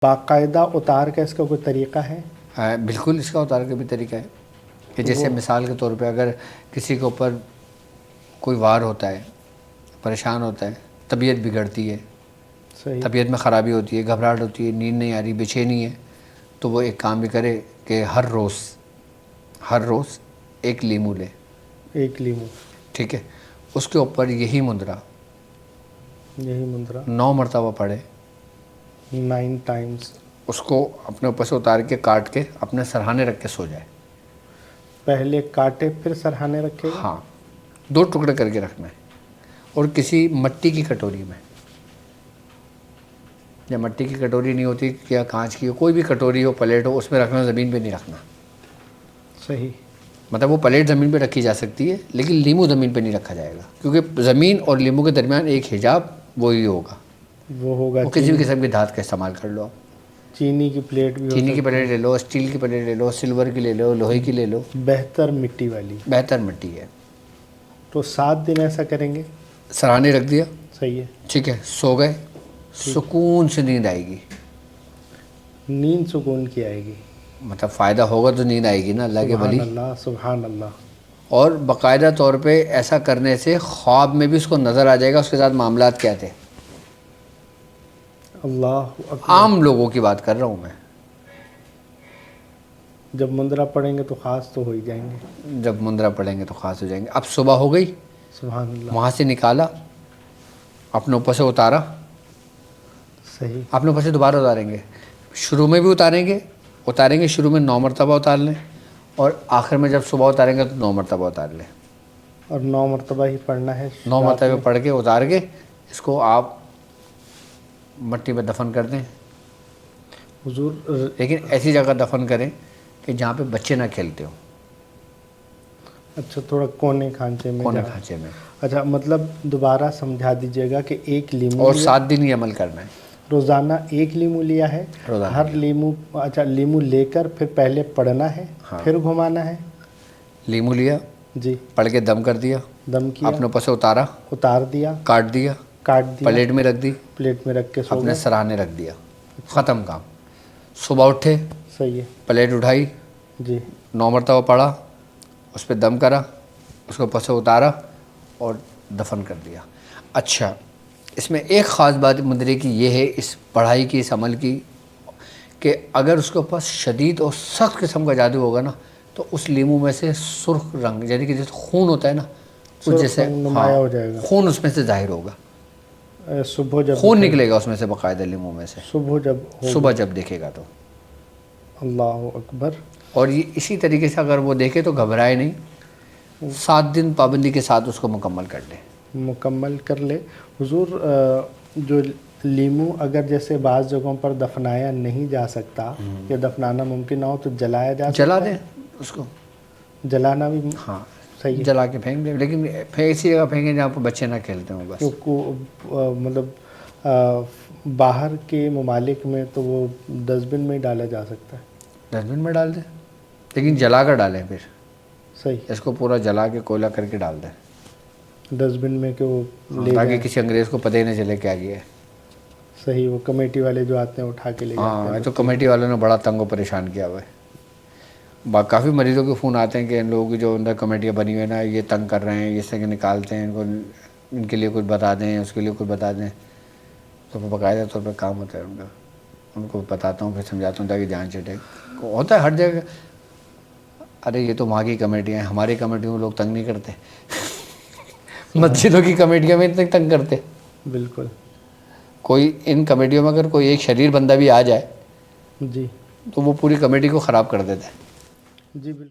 باقاعدہ اتار کا اس کا کوئی طریقہ ہے؟ بالکل اس کا اتار کا بھی طریقہ ہے کہ جیسے مثال کے طور پہ اگر کسی کے اوپر کوئی وار ہوتا ہے، پریشان ہوتا ہے، طبیعت بگڑتی ہے، صحیح، طبیعت میں خرابی ہوتی ہے، گھبراہٹ ہوتی ہے، نیند نہیں آ رہی، بے چینی ہے، تو وہ ایک کام بھی کرے کہ ہر روز ایک لیمو لے، ایک لیمو، ٹھیک ہے، اس کے اوپر یہی مندرا یہی منترا 9 مرتبہ پڑھے، 9 ٹائمز، اس کو اپنے اوپر سے اتار کے کاٹ کے اپنے سرہانے رکھ کے سو جائے۔ پہلے کاٹے پھر سرہانے رکھے گا؟ ہاں، 2 ٹکڑے کر کے رکھنا ہے، اور کسی مٹی کی کٹوری میں، یا مٹی کی کٹوری نہیں ہوتی یا کانچ کی ہو، کوئی بھی کٹوری ہو، پلیٹ ہو، اس میں رکھنا، زمین پہ نہیں رکھنا۔ صحیح، مطلب وہ پلیٹ زمین پہ رکھی جا سکتی ہے لیکن لیمو زمین پہ نہیں رکھا جائے گا، کیونکہ زمین اور لیمو کے درمیان ایک حجاب وہی ہوگا۔ وہ ہوگا وہ کسی بھی قسم کی دھات کا استعمال کر لو آپ، چینی کی پلیٹ بھی ہو چینی کی سکتی پلیٹ ہے، لے لو، اسٹیل کی پلیٹ لے لو، سلور کی لے لو، لوہے کی لے لو، بہتر مٹی والی۔ بہتر مٹی ہے۔ تو 7 دن ایسا کریں گے؟ سرہانے رکھ دیا، صحیح ہے، ٹھیک ہے، سو گئے، سکون سے نیند آئے گی۔ نیند سکون کی آئے گی؟ مطلب فائدہ ہوگا تو نیند آئے گی نا، اللہ کے سبحان ولی۔ اللہ، سبحان اللہ۔ اور باقاعدہ طور پہ ایسا کرنے سے خواب میں بھی اس کو نظر آ جائے گا اس کے ساتھ معاملات کیا تھے۔ اللہ اکبر۔ عام لوگوں کی بات کر رہا ہوں میں۔ جب مندرا پڑھیں گے تو خاص تو ہو ہی جائیں گے۔ جب مندرا پڑھیں گے تو خاص ہو جائیں گے۔ اب صبح ہو گئی، سبحان اللہ، وہاں سے نکالا، اپنے اوپر سے اتارا، صحیح، اپنے اوپر سے دوبارہ اتاریں گے، شروع میں بھی اتاریں گے شروع میں 9 مرتبہ اتار لیں، اور آخر میں جب صبح اتاریں گے تو 9 مرتبہ اتار لیں۔ اور 9 مرتبہ ہی پڑھنا ہے 9 رات مرتبہ میں؟ پڑھ کے اتار کے اس کو آپ مٹی میں دفن کر دیں، حضور لیکن ایسی جگہ دفن کریں کہ جہاں پہ بچے نہ کھیلتے ہوں، اچھا، تھوڑا کونے کھانچے میں کونے جہاں۔ کھانچے میں۔ اچھا، مطلب دوبارہ سمجھا دیجیے گا کہ ایک لیمو اور لیا، 7 دن یہ عمل کرنا ہے، روزانہ ایک لیمو لیا ہے، روزانہ ہر لیمو، اچھا لیمو لے کر پھر پہلے پڑھنا ہے، پھر گھمانا ہے؟ لیمو لیا، جی، پڑھ کے دم کر دیا، دم کیا، اپنے اوپر سے اتارا، اتار دیا، کاٹ دیا، کاٹ دیا، پلیٹ میں رکھ دی، پلیٹ میں رکھ کے سو اپنے گئے۔ سراہنے رکھ دیا، ختم کام۔ صبح اٹھے، صحیح ہے، پلیٹ اٹھائی، جی، 9 مرتبہ پڑھا، اس پہ دم کرا، اس کو اوپر سے اتارا اور دفن کر دیا۔ اچھا، اس میں ایک خاص بات مندرے کی یہ ہے، اس پڑھائی کی، اس عمل کی، کہ اگر اس کے پاس شدید اور سخت قسم کا جادو ہوگا نا تو اس لیمو میں سے سرخ رنگ، یعنی کہ جیسے خون ہوتا ہے نا، اس جیسے، رنگ نمایاں ہو جائے گا، خون اس میں سے ظاہر ہوگا، صبح جب خون نکلے گا اس میں سے باقاعدہ لیمو میں سے، صبح جب ہو، صبح جب دیکھے گا تو۔ اللہ اکبر۔ اور یہ اسی طریقے سے اگر وہ دیکھے تو گھبرائے نہیں، 7 دن پابندی کے ساتھ اس کو مکمل کر لے۔ مکمل کر لے۔ حضور جو لیمو اگر جیسے بعض جگہوں پر دفنایا نہیں جا سکتا یا دفنانا ممکن نہ ہو تو جلایا جا سکتا جلا ہے؟ دیں اس کو، جلانا بھی ہاں، صحیح ہے؟ جلا کے پھینک دیں، لیکن ایسی جگہ پھینکیں جہاں پہ بچے نہ کھیلتے ہوں بس۔ مطلب باہر کے ممالک میں تو وہ ڈسٹ بن میں ہی ڈالا جا سکتا ہے؟ ڈسٹ بن میں ڈال دیں، لیکن جلا کر ڈالیں، پھر صحیح، اس کو پورا جلا کے کوئلہ کر کے ڈال دیں، ڈسٹ بن میں کہ وہ لے تاکہ جائیں۔ کسی انگریز کو پتہ ہی نہ چلے کیا گیا ہے۔ صحیح، وہ کمیٹی والے جو آتے ہیں اٹھا کے لے جاتے ہاں، ہیں۔ تو کمیٹی والوں نے بڑا تنگ و پریشان کیا ہوا ہے، کافی مریضوں کے فون آتے ہیں کہ ان لوگوں کی جو اندر کمیٹیاں بنی ہوئی ہیں نا، یہ تنگ کر رہے ہیں، یہ سے نکالتے ہیں، ان کے لیے کچھ بتا دیں، اس کے لیے کچھ بتا دیں، تو وہ باقاعدہ طور پہ کام ہوتا ہے ان کا، ان کو بتاتا ہوں، پھر سمجھاتا ہوں تاکہ جان چھٹے۔ ہوتا ہے ہر جگہ، ارے یہ تو وہاں کی کمیٹیاں ہیں، ہماری کمیٹیوں میں لوگ تنگ نہیں کرتے، مسجدوں کی کمیٹیاں میں اتنے تنگ کرتے۔ بالکل، کوئی ان کمیٹیوں میں اگر کوئی ایک شریر بندہ بھی آ جائے جی، تو وہ پوری کمیٹی کو خراب کر دیتا ہے۔ جی بالکل۔